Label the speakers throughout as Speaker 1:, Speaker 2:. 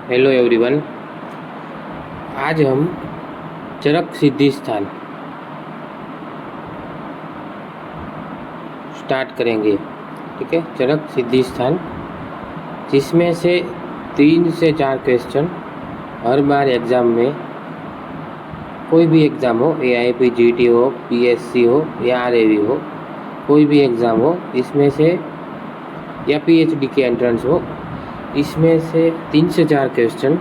Speaker 1: Hello everyone. आज हम चरक सिद्धि स्थान स्टार्ट करेंगे। ठीक है, चरक सिद्धि स्थान, जिसमें से 3 से 4 क्वेश्चन हर बार एग्ज़ाम में, कोई भी एग्ज़ाम हो, AIP GT हो, PSC हो या RAV हो, कोई भी एग्ज़ाम हो, इसमें से या PhD के एंट्रेंस हो, इसमें से 3 से 4 क्वेश्चन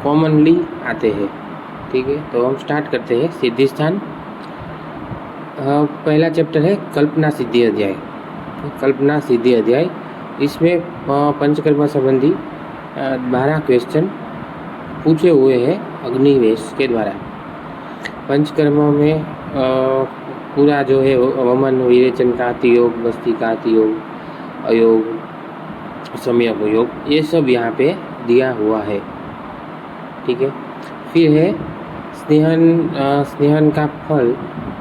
Speaker 1: कॉमनली आते हैं। ठीक है, तो हम स्टार्ट करते हैं। सिद्धि स्थान, पहला चैप्टर है कल्पना सिद्धि अध्याय। कल्पना सिद्धि अध्याय, इसमें पंचकर्म संबंधी 12 क्वेश्चन पूछे हुए हैं अग्निवेश के द्वारा। पंचकर्म में पूरा जो है वमन, विरेचन का योग, बस्ती का योग, अयोग, सम्यक योग, ये सब यहाँ पे दिया हुआ है। ठीक है, फिर है स्नेहन। स्नेहन का फल,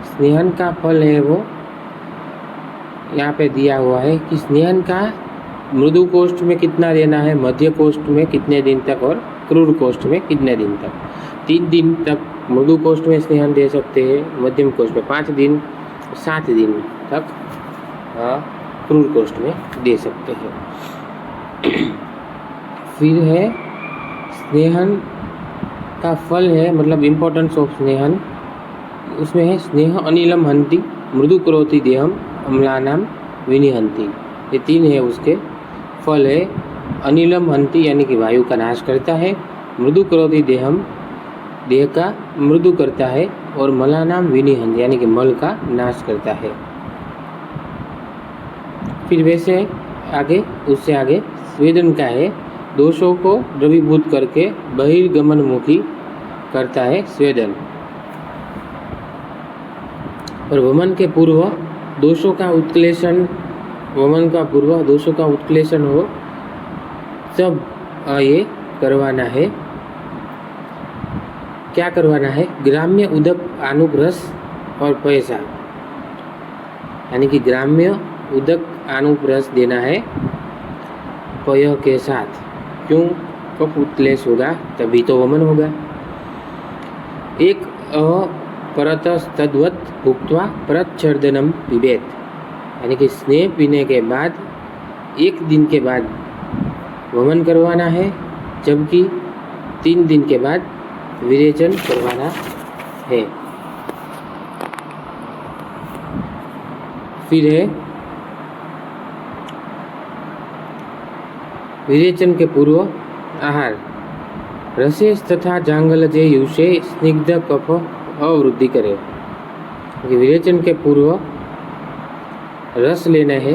Speaker 1: स्नेहन का फल है वो यहाँ पे दिया हुआ है कि स्नेहन का मृदु कोष्ठ में कितना देना है, मध्य कोष्ठ में कितने दिन तक और क्रूर कोष्ठ में कितने दिन तक। 3 दिन तक मृदु कोष्ठ में स्नेहन दे सकते हैं, मध्यम कोष्ठ में 5 दिन, 7 दिन तक क्रूर कोष्ठ में दे सकते हैं। फिर है स्नेहन का फल है, मतलब इम्पोर्टेंस ऑफ स्नेहन, उसमें है स्नेह अनिलम हंति, मृदु करोति देहम, अम्लानाम विनिहंति। ये 3 है उसके फल है। अनिलम हंति यानी कि वायु का नाश करता है, मृदु करोति देहम देह का मृदु करता है, और मलानाम विनिहंति यानी कि मल का नाश करता है। फिर वैसे आगे, उससे आगे स्वेदन का है, दोषों को द्रवीभूत करके बहिर्गमनमुखी करता है स्वेदन, और वमन के पूर्व दोषों का उत्क्लेशन, वमन का पूर्व दोषों का उत्क्लेशन हो, सब ये करवाना है। क्या करवाना है? ग्राम्य उदक आनुप्रस और पैसा, यानी कि ग्राम्य उदक आनुप्रस देना है पय के साथ। क्यों? कफ उत्क्लेश होगा तभी तो वमन होगा। एक परतस्तद्वत् भुक्त्वा प्रच्छर्दनम पिबेत, यानी कि स्नेह पीने के बाद 1 दिन के बाद वमन करवाना है, जबकि 3 दिन के बाद विरेचन करवाना है। फिर है विरेचन के पूर्व आहार, रसेस तथा जांगलजे युषे स्निग्ध कफ अवृद्धि करे। विरेचन के पूर्व रस लेना है,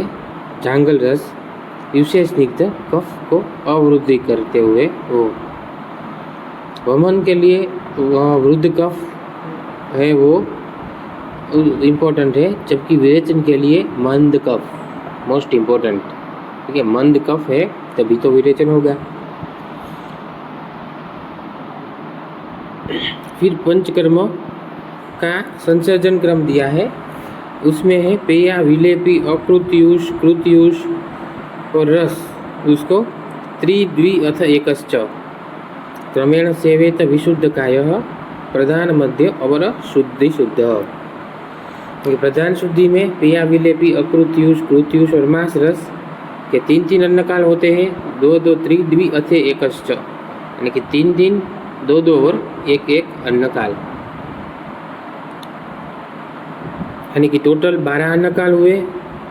Speaker 1: जांगल रस, युषे स्निग्ध कफ को अवृद्धि करते हुए हो। वमन के लिए वृद्ध कफ है वो इम्पोर्टेंट है, जबकि विरेचन के लिए मंद कफ मोस्ट इम्पोर्टेंट। ठीक है, मंद कफ है तभी तो विरेचन होगा। फिर पंचकर्म का संसर्जन क्रम दिया है, उसमें है पेया, विलेपी, अकृत्यूष, कृत्यूष और रस, उसको त्रिद्वि अथ एकश्च क्रमेण सेवेत विशुद्ध कायः प्रधान मध्य अवर शुद्धि शुद्ध। प्रधान शुद्धि में पेया, विलेपी, अकृत्यूष, कृत्यूष और मांस रस के 3-3 अन्नकाल होते हैं। 2-2 त्रिद्वि अथ एकश्च, यानी कि 3 दिन, 2-2 और 1-1 अन्नकाल, यानी कि टोटल 12 अन्नकाल हुए।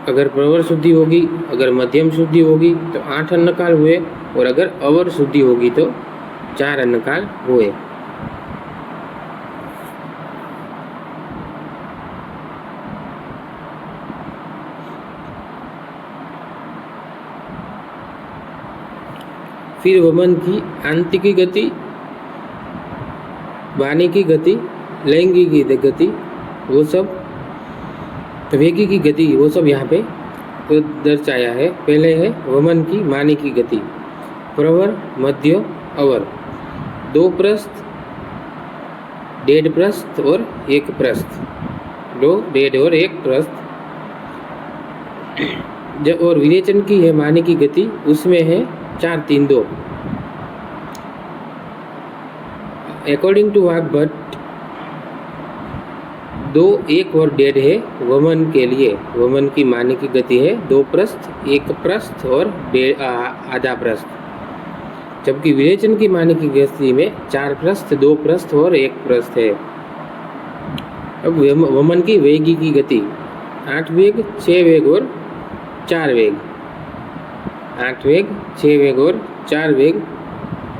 Speaker 1: अगर प्रवर शुद्धि होगी, अगर मध्यम शुद्धि होगी तो 8 अन्नकाल हुए, और अगर अवर शुद्धि होगी तो 4 अन्नकाल हुए। फिर वमन की आंतिकी गति, वाणी की गति, लैंगिक गति, वो सब, वेगी की गति, वो सब यहाँ पे तो दर्शाया है। पहले है वमन की मानी की गति, प्रवर, मध्य, अवर, 2 प्रस्थ, 1.5 प्रस्थ और 1 प्रस्थ, 2 1.5 और 1 प्रस्थ। जब और विरेचन की है मानी की गति, उसमें है 4-3-2, अकॉर्डिंग टू वाग्भट, दो एक और डेढ़ है वमन के लिए। वमन की माने की गति है 2 प्रस्थ, 1 प्रस्थ और आधा प्रस्थ, जबकि विरेचन की माने की गति में 4 प्रस्थ, 2 प्रस्थ और 1 प्रस्थ है। अब वमन की वेगी की गति 8 वेग, 6 वेग और 4 वेग। 8 वेग, 6 वेग और 4 वेग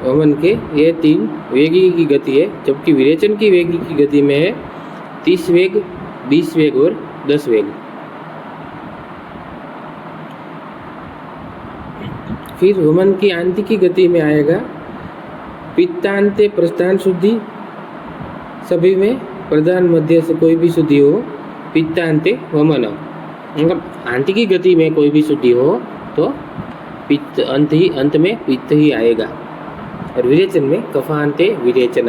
Speaker 1: वमन के ये 3 वेगी की गति है, जबकि विरेचन की वेगी की गति में है 30 वेग, 20 वेग और 10 वेग। फिर वमन की आंति की गति में आएगा पित्तांते प्रस्थान शुद्धि, सभी में प्रधान मध्य से कोई भी शुद्धि हो, पित्तांते वमन। मतलब आंति की गति में कोई भी शुद्धि हो तो पित्त अंत में पित्त ही आएगा, और विरेचन में कफांते विरेचन।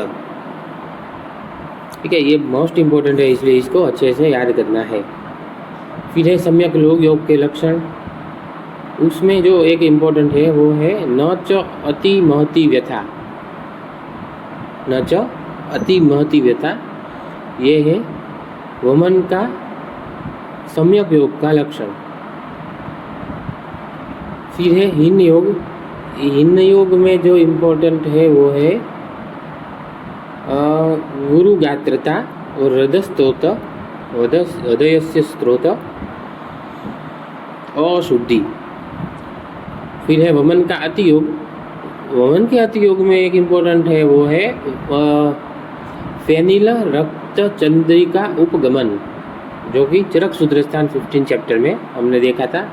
Speaker 1: ठीक है, ये मोस्ट इम्पोर्टेंट है, इसलिए इसको अच्छे से याद करना है। फिर है सम्यक योग के लक्षण। उसमें जो एक इम्पोर्टेंट है वो है न च अति महती व्यथा। न च अति महती व्यथा, ये है वमन का सम्यक योग का लक्षण। फिर है हीन योग। हीन योग में जो इम्पोर्टेंट है वो है गुरु गात्रता और हृदय हृदयस्य स्त्रोत, अशुद्धि। फिर है वमन का अति योग। वमन के अति योग में एक इम्पोर्टेंट है वो है फेनिल रक्त चंद्रिका उपगमन, जो कि चरक सूत्रस्थान 15 चैप्टर में हमने देखा था,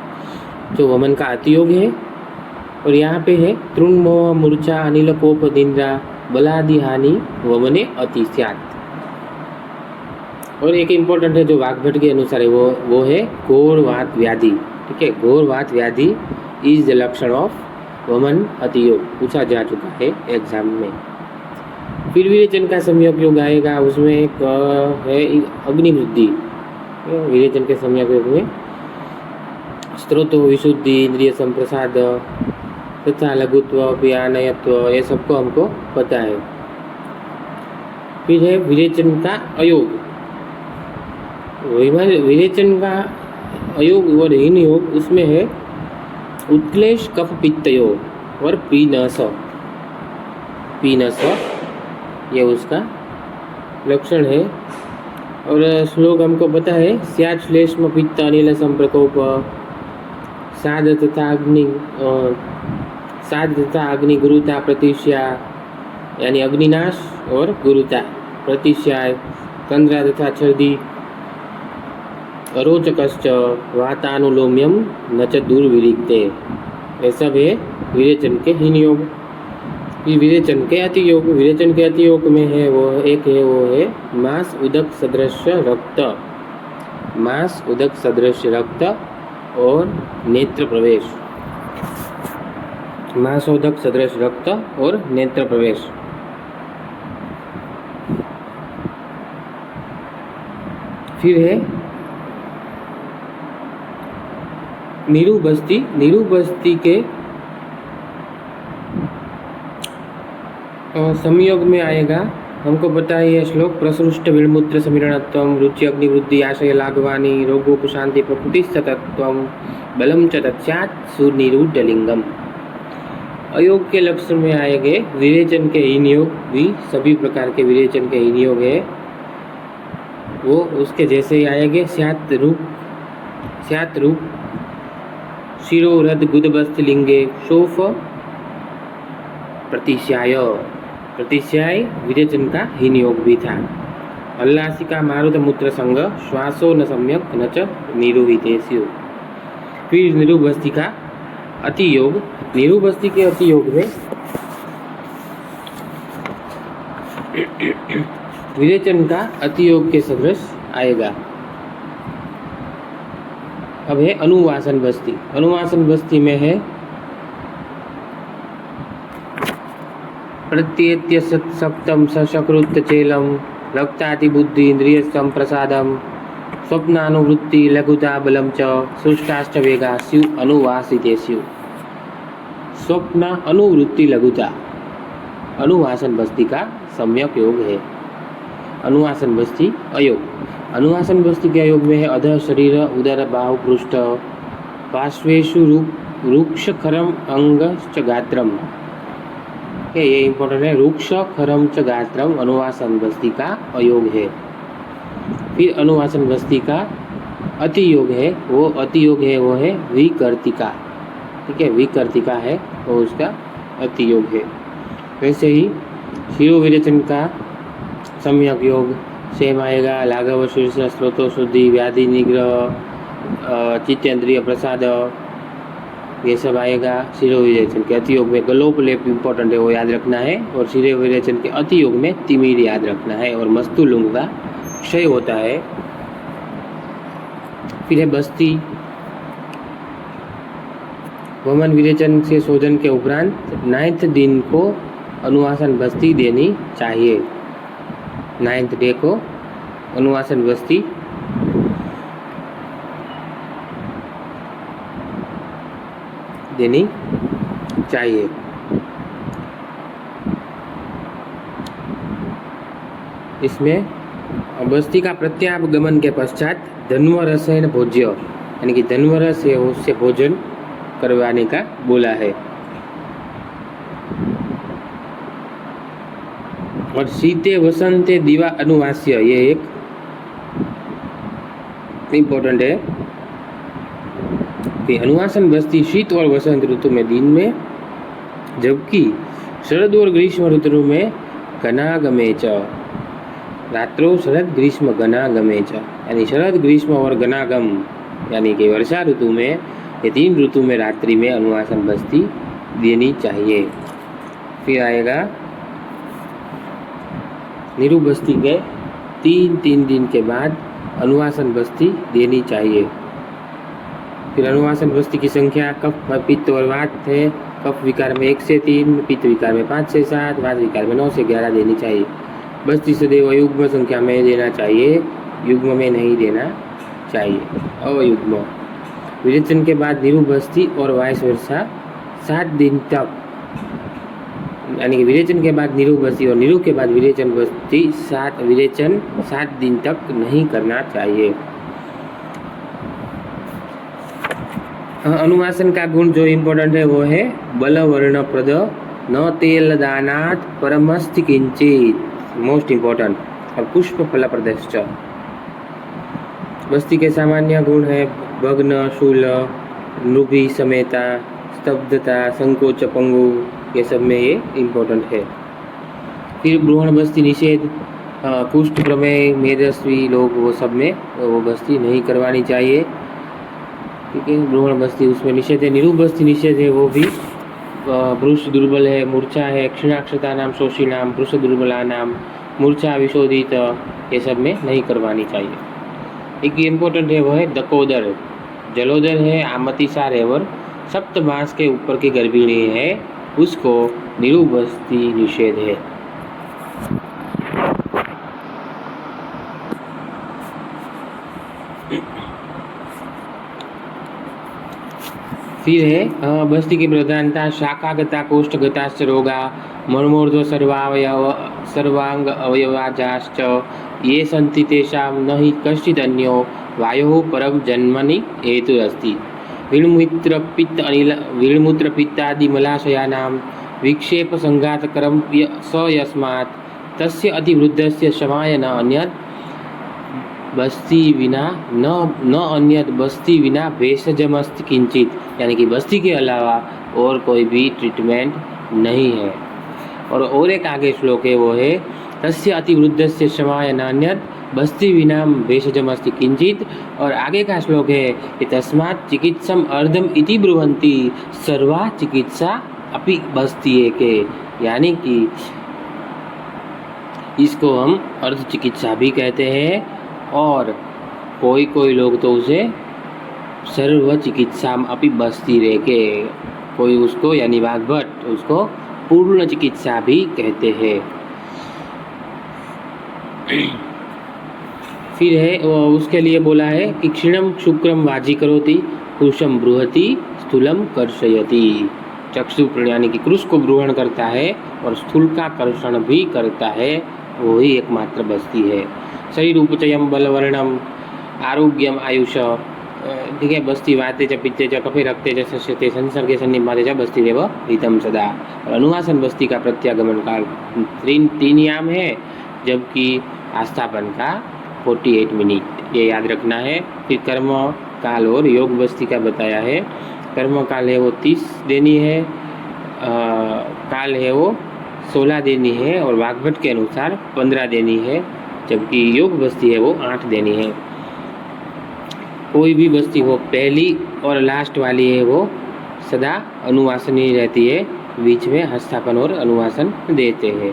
Speaker 1: जो वमन का अति योग है। और यहाँ पे है तृणमोह मूर्छा अनिल कोप निंद्रा बलादि हानि वमने अति स्यात्। और एक इम्पोर्टेंट है जो वाग्भट के अनुसार है वो है घोर वात व्याधि। ठीक है, घोर वात व्याधि इज द लक्षण ऑफ वमन अति योग, पूछा जा चुका है एग्जाम में। फिर विरेचन का सम्यक योग आएगा, उसमें एक है अग्निवृद्धि। विरेचन के सम्यक योग में स्त्रोतो विशुद्धि, इंद्रिय संप्रसाद तथा लघुत्व, प्यानयत्व, ये सबको हमको पता है। फिर है विरेचन का अयोग। विरेचन का अयोग और हीन योग, उसमें है उत्क्लेश कफ पित्त योग और पीनस। ये उसका लक्षण है। और श्लोक हमको पता है स्यात् श्लेष्म पित्त अनिल संप्रकोप, साध तथा अग्नि गुरुता प्रतिष्या, यानी अग्निनाश और गुरुता प्रतिष्या, तंद्रा तथा छर्दी, अरोचकश्च वातानुलोम्यम न च दुर्विरिक्ते। ये सब है विरेचन के हीन योग। फिर विरेचन के अति योग। विरेचन के अति योग में है वो है मांस उदक सदृश रक्त, मांस उदक सदृश रक्त और नेत्र प्रवेश। मांसोदक सदृश रक्त और नेत्र प्रवेश। फिर है निरुबस्ती। निरुबस्ती के संयोग में आएगा, हमको पता है ये श्लोक प्रसृष्ट विमूत्र समीरणत्वम, रुचि अग्निवृद्धि आशय लाघवानी, रोगोपशांति प्रकृति सतत्वम, बलम च तत्स्यात् सुनिरूढ़लिंगम। अयोग के लक्षण में आएंगे विरेचन के हीन योग भी, सभी प्रकार के विरेचन के हीन योग है वो उसके जैसे ही आएंगे। स्यात् रूप शिरो रद गुदबस्त लिंगे शोफ प्रतिश्याय विरेचन का हीन योग भी था। अल्लासिका मारुत मूत्र संग श्वासो न सम्यक न च निरूहितेषु। फिर निरुबस्ती का अति योग। निरुबस्ती के अति योग में विरेचन का अति योग के सदृश आएगा। अब है अनुवासन बस्ती। अनुवासन बस्ती में है प्रत्येत्य सप्तम सशकृत चेलम, रक्ताति बुद्धि इंद्रिय संप्रसादम, स्वप्नानुवृत्ति लघुता बलम च सुष्टाश्च वेगा स्यु अनुवासितेषु। स्वप्न अनुवृत्ति लघुता, अनुवासन बस्ती का सम्यक योग है। अनुवासन बस्ती अयोग। अनुवासन बस्ती के अयोग में है अधः शरीर, उदर, बाहु, पृष्ठ, पार्श्वेषु रुक्ष खरम अंग च गात्रम। ये इंपॉर्टेंट है। रुक्ष खरम च गात्रम अनुवासन बस्ती का अयोग है। फिर अनुवासन बस्ती का अति योग है। वो अति योग है वो है विकर्तिका। ठीक है, विकर्तिका है वो उसका अति योग है। वैसे ही शिरोविरेचन का सम्यक योग सेम आएगा। लाघव, शीर्ष, स्रोतो शुद्धि, व्याधि निग्रह, चित्तेंद्रिय प्रसाद, ये सब आएगा शिरोविरेचन के अति योग में। गलोप लेप इंपॉर्टेंट है वो याद रखना है। और शिरोविरेचन के अति योग में तिमिर याद रखना है। और मस्तुलुंग का क्षय होता है। फिर है बस्ती। वमन विरेचन से शोधन के उपरांत 9th दिन को अनुवासन बस्ती देनी चाहिए। 9th डे को अनुवासन बस्ती देनी चाहिए। इसमें बस्ती का प्रत्यागमन के पश्चात धन्वरसेन भोज्य, यानी कि धन्वरस है उससे भोजन करवाने का बोला है। और शीते वसंते दिवा अनुवास्य, ये एक इम्पोर्टेंट है कि अनुवासन बस्ती शीत और वसंत ऋतु में दिन में, जबकि शरद और ग्रीष्म ऋतु में घनागमे च, रात्रो शरद ग्रीष्म घनागमे च, यानी शरद ग्रीष्म और घनागम यानी कि वर्षा ऋतु में, ये 3 ऋतु में रात्रि में अनुवासन बस्ती देनी चाहिए। फिर आएगा निरु बस्ती के 3 दिन के बाद अनुवासन बस्ती देनी चाहिए। फिर अनुवासन बस्ती की संख्या कफ, पित्त और वात है। कफ विकार में 1 से 3, पित्त विकार में 5 से 7, वात विकार में 9 से 11 देनी चाहिए। बस्ती सदैव युग्म संख्या में देना चाहिए, युग्म में नहीं देना चाहिए, अयुग्म। विरेचन के बाद निरु बस्ती और वाइस वर्षा 7 दिन तक, यानी कि विरेचन के बाद निरु बस्ती और निरु के बाद विरेचन बस्ती 7 दिन तक नहीं करना चाहिए। अनुवासन का गुण जो इम्पोर्टेंट है वो है बलवर्णप्रद, न तेल दानात् परमस्ति किंचित, मोस्ट इम्पोर्टेंट। और पुष्प फलप्रदश्च। बस्ती के सामान्य गुण है भग्न, शूल, नृभि समेता, स्तब्धता, संकोच, पंगु, ये सब में ये इम्पोर्टेंट है। फिर भ्रूण बस्ती निषेध, कुष्ठ, प्रमेय, मेदस्वी लोग वो सब में वो बस्ती नहीं करवानी चाहिए। ठीक है, भ्रूण बस्ती उसमें निषेध है। निरु बस्ती निषेध है, वो भी पुरुष दुर्बल है, मूर्छा है, क्षीणाक्षता नाम, शोषी नाम, पुरुष दुर्बला नाम, मूर्छा, विशोधित, ये सब में नहीं करवानी चाहिए। एक इम्पोर्टेंट है वो है दकोदर, जलोदर है, आमतिसार है और सप्तमास के ऊपर की गर्भिणी है, उसको निरु बस्ती निषेध है। फिर है बस्ती की प्रधानता शाखागता, कोष्ठगताश्च रोगा, मर्मोर्ध्व सर्वांग अवयवाजाश्च ये सन्ति तेषां न हि कश्चित् अन्यो वायोः परं जन्मनि हेतुरस्ति। वीळ्मूत्र पित्तादि मलाशयानां विक्षेप संघातकरं स यस्मात् तस्य अतिवृद्धस्य शमाय न अन्यत् बस्ती विना न अन्यत बस्ती विना भेषजमस्ति किंचित, यानी कि बस्ती के अलावा और कोई भी ट्रीटमेंट नहीं है। और एक आगे श्लोक है वो है तस्य अतिवृद्धस्य शमाय नान्यत बस्ती विना भेषजमस्ति किंचित। और आगे का श्लोक है कि तस्मात् चिकित्सम अर्धम इति ब्रुवन्ति सर्वा चिकित्सा अपि बस्ती के, यानी कि इसको हम अर्ध चिकित्सा भी कहते हैं और कोई लोग तो उसे सर्व चिकित्सा अपि बस्ती रे के, कोई उसको यानी वाग्भट उसको पूर्ण चिकित्सा भी कहते हैं। फिर है उसके लिए बोला है कि क्षीणम शुक्रम वाजी करोति, कृशम बृहति, स्थूलम कर्षयति। चक्षु यानी कि क्रुश को ग्रहण करता है और स्थूलकाकर्षण भी करता है, वो ही एकमात्र बस्ती है। शरीर उपचयम बलवर्णम आरोग्यम आयुष, ठीक है, बस्ती वाते च पित्ते च कफे रक्ते च शस्यते संसर्गे सन्निपाते च बस्ती देव हितम सदा। और अनुवासन बस्ती का प्रत्यागमन काल 3 याम है, जबकि आस्थापन का 48 मिनट, ये याद रखना है। फिर कर्म काल और योग बस्ती का बताया है। कर्म काल है वो 30 देनी है, काल है वो 16 देनी है और वाग्भट के अनुसार 15 देनी है, जबकि योग बस्ती है वो 8 देनी है। कोई भी बस्ती हो, पहली और लास्ट वाली है वो सदा अनुवासनी रहती है, बीच में हस्तापन और अनुवासन देते हैं।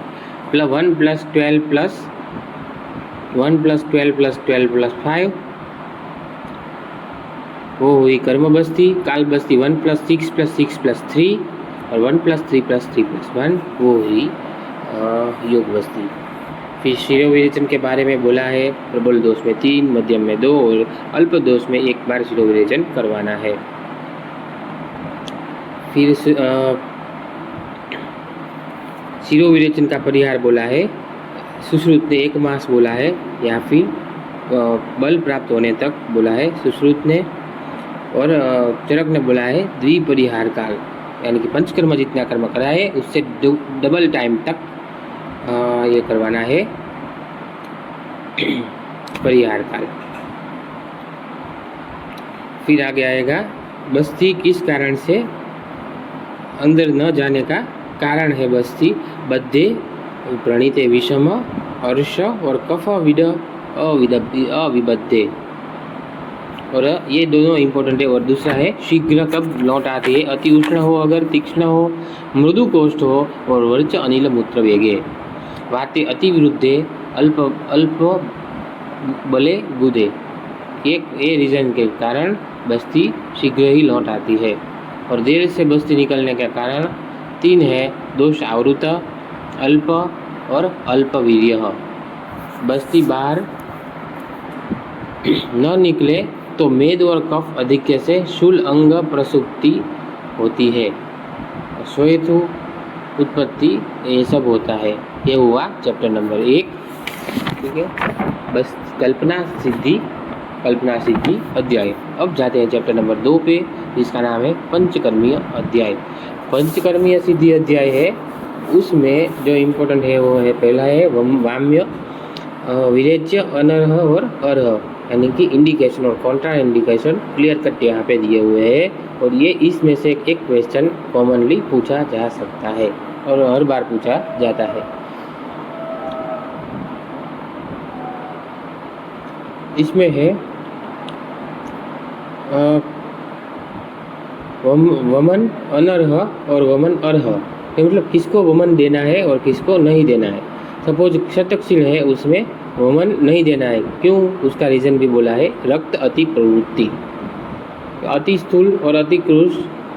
Speaker 1: 1 + 12 + 1 + 12 + 12 + 5 वो हुई कर्म बस्ती। काल बस्ती 1 + 6 + 6 + 3 और 1 + 3 + 3 + 1 वो हुई योग बस्ती। फिर शिरोविरेचन के बारे में बोला है, प्रबल दोष में 3, मध्यम में 2 और अल्प दोष में 1 बार शिरोविरेचन करवाना है। फिर शिरोविरेचन का परिहार बोला है, सुश्रुत ने 1 मास बोला है, या फिर बल प्राप्त होने तक बोला है सुश्रुत ने, और चरक ने बोला है द्विपरिहार काल, यानी कि पंचकर्म जितना कर्म कराए उससे डबल टाइम तक ये करवाना है परिहार काल। फिर आगे आएगा बस्ती किस कारण से अंदर न जाने का कारण है। बस्ती बद्धे प्रणीते विषम हर्ष और कफ विड अविबद्धे, और ये दोनों इम्पोर्टेंट है। और दूसरा है शीघ्र कब लौट आती है, अति उष्ण हो अगर, तीक्ष्ण हो, मृदु कोष्ठ हो और वर्च अनिल मूत्र वेगे, वाते अति विरुद्धे अल्प बले गुदे। एक ये रीजन के कारण बस्ती शीघ्र ही लौट आती है। और देर से बस्ती निकलने के कारण 3 है, दोष आवृत, अल्प और अल्पवीर्य। बस्ती बाहर न निकले तो मेद और कफ अधिक्य से शूल अंग प्रसुप्ति होती है, श्वेतु उत्पत्ति, ये सब होता है। ये हुआ चैप्टर नंबर 1, ठीक है। बस कल्पना सिद्धि अध्याय। अब जाते हैं चैप्टर नंबर 2 पे, जिसका नाम है पंचकर्मीय अध्याय। पंचकर्मीय सिद्धि अध्याय है, उसमें जो इम्पोर्टेंट है वो है, पहला है वाम्य, विरेच्य, अनर्ह और अर्ह, यानी कि इंडिकेशन और कॉन्ट्रा इंडिकेशन क्लियर कट यहाँ पे दिए हुए हैं। और ये इसमें से एक क्वेश्चन कॉमनली पूछा जा सकता है और हर बार पूछा जाता है। इसमें है वमन अनर्ह और वमन अर्ह, मतलब किसको वमन देना है और किसको नहीं देना है। सपोज शतकशील है, उसमें वमन नहीं देना है, क्यों, उसका रीज़न भी बोला है, रक्त अति प्रवृत्ति, अति स्थूल और अति क्रूर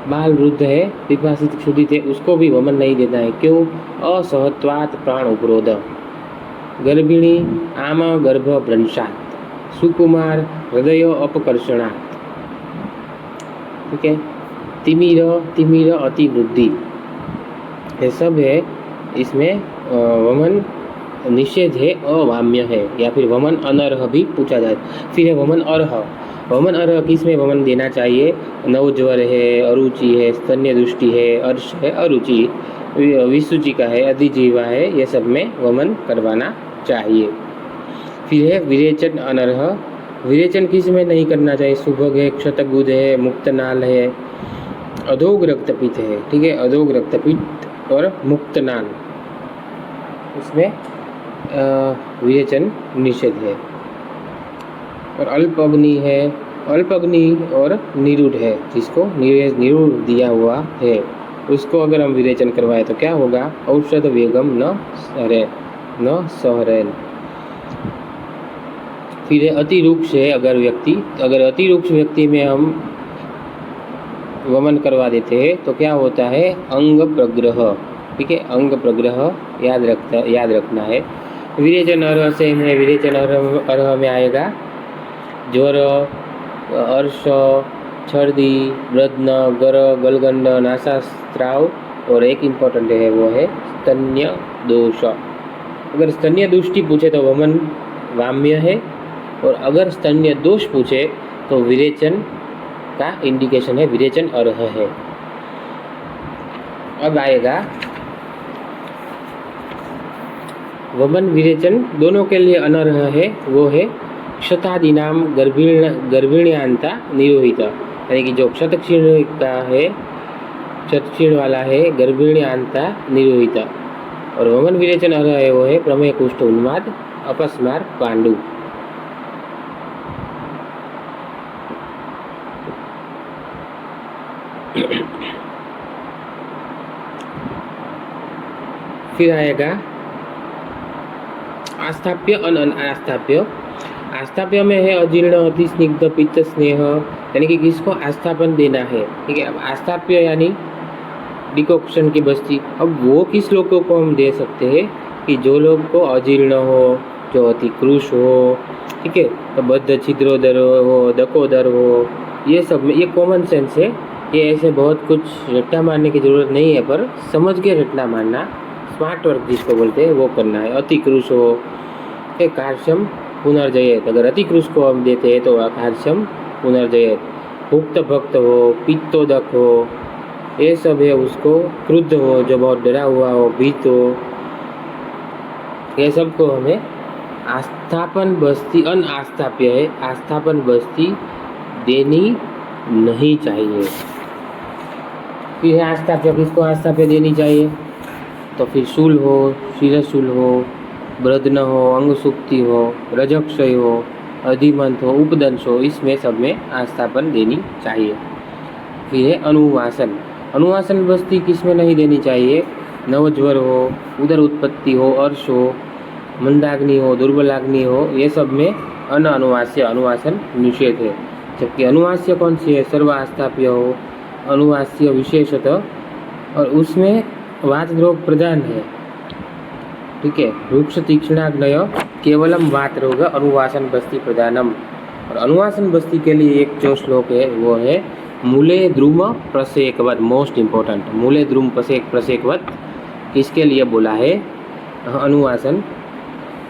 Speaker 1: बाल वृद्ध है, पिपासित क्षुधित है, उसको भी वमन नहीं देना है, क्यों, असहत्वात् प्राण उपरोध, गर्भिणी आम गर्भ भ्रंशात्, सुकुमार हृदय अपकर्षणात्, ठीक है, तिमिर अति वृद्धि, ये सब है। इसमें वमन निषेध है, अवाम्य है, या फिर वमन अनर्ह भी पूछा जाए। फिर है वमन अर्ह। वमन अर्ह किस में वमन देना चाहिए, नवज्वर है, अरुचि है, स्तन्य दृष्टि है, अर्श है, अरुचि, विसुचिका है, अधिजीवा है, ये सब में वमन करवाना चाहिए। फिर है विरेचन अनर्ह। विरेचन किस में नहीं करना चाहिए, सुभग है, क्षतगुद है, मुक्तनाल है, अधोग रक्तपित्त है, ठीक है, अधोग रक्तपित्त और मुक्तनाल, इसमें विरेचन निषेध है। और अल्पअग्नि है, अल्पअग्नि और निरूढ़ है, जिसको निरूढ़ दिया हुआ है, उसको अगर हम विरेचन करवाए तो क्या होगा, औषध वेगम न सहरेन। फिर है अति रूक्ष है, अगर अति रूक्ष व्यक्ति में हम वमन करवा देते हैं तो क्या होता है, अंग प्रग्रह, ठीक है, अंग प्रग्रह याद रखना है। विरेचन अर्ह से में, विरेचन अर्ह में आएगा ज्वर, अर्श, छर्दी, ब्रद्न, गर, गलगंड, नासास्त्राव और एक इम्पोर्टेंट है वो है स्तन्य दोष। अगर स्तन्य दृष्टि पूछे तो वमन वाम्य है, और अगर स्तन्य दोष पूछे तो विरेचन का इंडिकेशन है, विरेचन अर्ह है। अब आएगा वमन विरेचन दोनों के लिए अनर्ह है, वो है क्षतादीनाम गर्भिण्यान्ता निरोहिता, यानी कि जो क्षतक्षीण का है, क्षतक्षीण वाला है, गर्भिण्यान्ता निरोहिता। और वमन विरेचन अर्ह है वो है प्रमेय कुष्ठ उन्माद अपस्मार पांडु। फिर आएगा आस्थाप्य अनास्थाप्य। आस्थाप्य में है अजीर्ण अति स्निग्ध पित्त स्नेह, यानी कि किसको आस्थापन देना है, ठीक है। अब आस्थाप्य यानी डिकॉक्शन की बस्ती। अब वो किस लोगों को हम दे सकते हैं कि जो लोग को अजीर्ण हो, जो अति क्रूश हो, ठीक है, तो बद्ध छिद्रोदर हो, दकोदर हो, ये सब में ये कॉमन सेंस है। ये ऐसे बहुत कुछ रट्टा मारने की ज़रूरत नहीं है, पर समझ के रटना मारना, स्मार्ट वर्क जिसको बोलते हैं वो करना है। अति क्रूश हो, कार्शम पुनर्जयत, अगर अति क्रूश को हम देते हैं तो कार्शम पुनर्जयत। भुक्त भक्त हो, पित्तोदक हो, ये सब है उसको। क्रुद्ध हो, जो बहुत डरा हुआ हो, भीत हो, ये सब को हमें आस्थापन बस्ती, अनास्थाप्य है, आस्थापन बस्ती देनी नहीं चाहिए। फिर है आस्थाप्य, किसको आस्थाप्य देनी चाहिए, तो फिर शूल हो, शिरशूल हो, ब्रद्न हो, अंग सुक्ति हो, रजक्षय हो, अधिमंत हो, उपदंश हो, इसमें सब में आस्थापन देनी चाहिए। फिर है अनुवासन। अनुवासन बस्ती किसमें नहीं देनी चाहिए, नवज्वर हो, उदर उत्पत्ति हो, अर्श हो, मंदाग्नि हो, दुर्बलाग्नि हो, ये सब में अनुवास्य अनुवासन निषेध है। जबकि अनुवास्य कौन सी है, सर्व आस्थाप्य हो, अनुवास्य विशेषतः, और उसमें वात रोग प्रधान है, ठीक है। वृक्ष तीक्ष्णाग्नय केवलम वात रोग अनुवासन बस्ती प्रधानम। और अनुवासन बस्ती के लिए एक जो श्लोक है वो है मूले द्रुम प्रसेकवत, मोस्ट इम्पोर्टेंट। मूले द्रुम प्रसेकवत किसके लिए बोला है, अनुवासन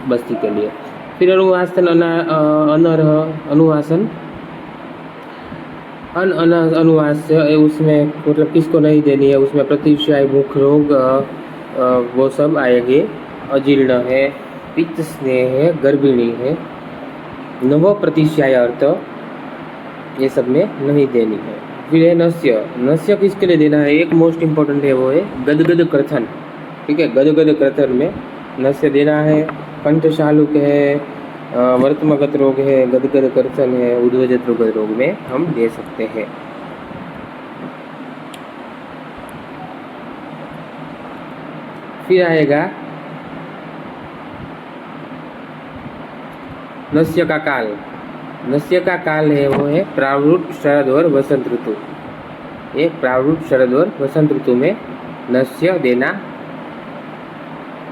Speaker 1: बस्ती के लिए। फिर अनुवासन अनर्ह अनुवासन अनुवास्य, उसमें मतलब किसको नहीं देनी है, उसमें प्रतिशय मुख रोग वो सब आएंगे। अजीर्ण है, पित्त स्नेह है, गर्भिणी है, नव प्रतिशय अर्थ, ये सब में नहीं देनी है। फिर है नस्य। नस्य किसके लिए देना है, एक मोस्ट इम्पोर्टेंट है वो है गदगद क्रथन, ठीक है। गदगद क्रथन में नस्य देना है। कंठशालुक है, वर्तमगत रोग है, गदगद क्रथन है, उद्वजत रोग में हम दे सकते हैं। फिर आएगा नस्य का काल। नस्य का काल है वो है प्रावृत शरद और वसंत ऋतु। एक प्रावृत शरद और वसंत ऋतु में नस्य देना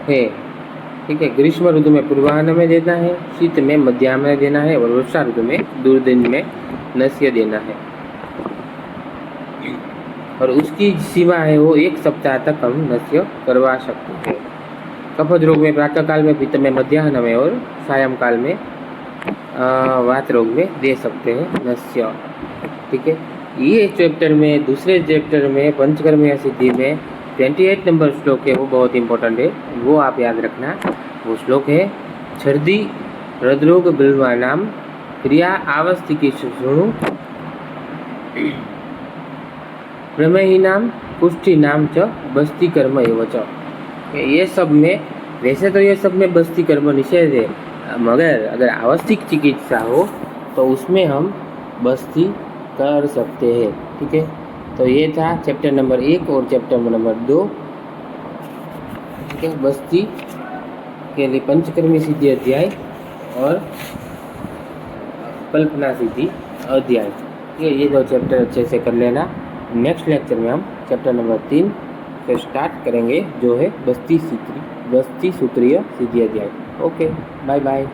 Speaker 1: है, ठीक है। ग्रीष्म ऋतु में पूर्वाह्न में देना है, शीत में मध्याह्न में देना है, और वर्षा ऋतु में दुर्दिन में नस्य देना है। और उसकी सीमा है वो 1 सप्ताह तक हम नस्य करवा सकते हैं। कफज रोग में प्रातः काल में, पित्त में मध्याह्न में, और सायं काल में वात रोग में दे सकते हैं नस्य, ठीक है। ये चैप्टर में, दूसरे चैप्टर में पंचकर्म सिद्धि में 28 नंबर श्लोक है वो बहुत इंपॉर्टेंट है, वो आप याद रखना। वो श्लोक है छर्दी हृदरोग बिल्वानाम क्रिया आवस्थिकी शुणु प्रमेहीनाम पुष्टिनाम च बस्ती कर्म एव च। ये सब में, वैसे तो ये सब में बस्ती कर्म निषेध है, मगर अगर आवश्यक चिकित्सा हो तो उसमें हम बस्ती कर सकते हैं, ठीक है। तो ये था चैप्टर नंबर 1 और चैप्टर नंबर 2, ठीक है। बस्ती के लिए पंचकर्मी सिद्धि अध्याय और कल्पना सिद्धि अध्याय, ठीक है। ये 2 चैप्टर अच्छे से कर लेना। नेक्स्ट लेक्चर में हम चैप्टर नंबर 3 से स्टार्ट करेंगे, जो है बस्ती सूत्रीय सिद्धि अध्याय। Okay, bye bye.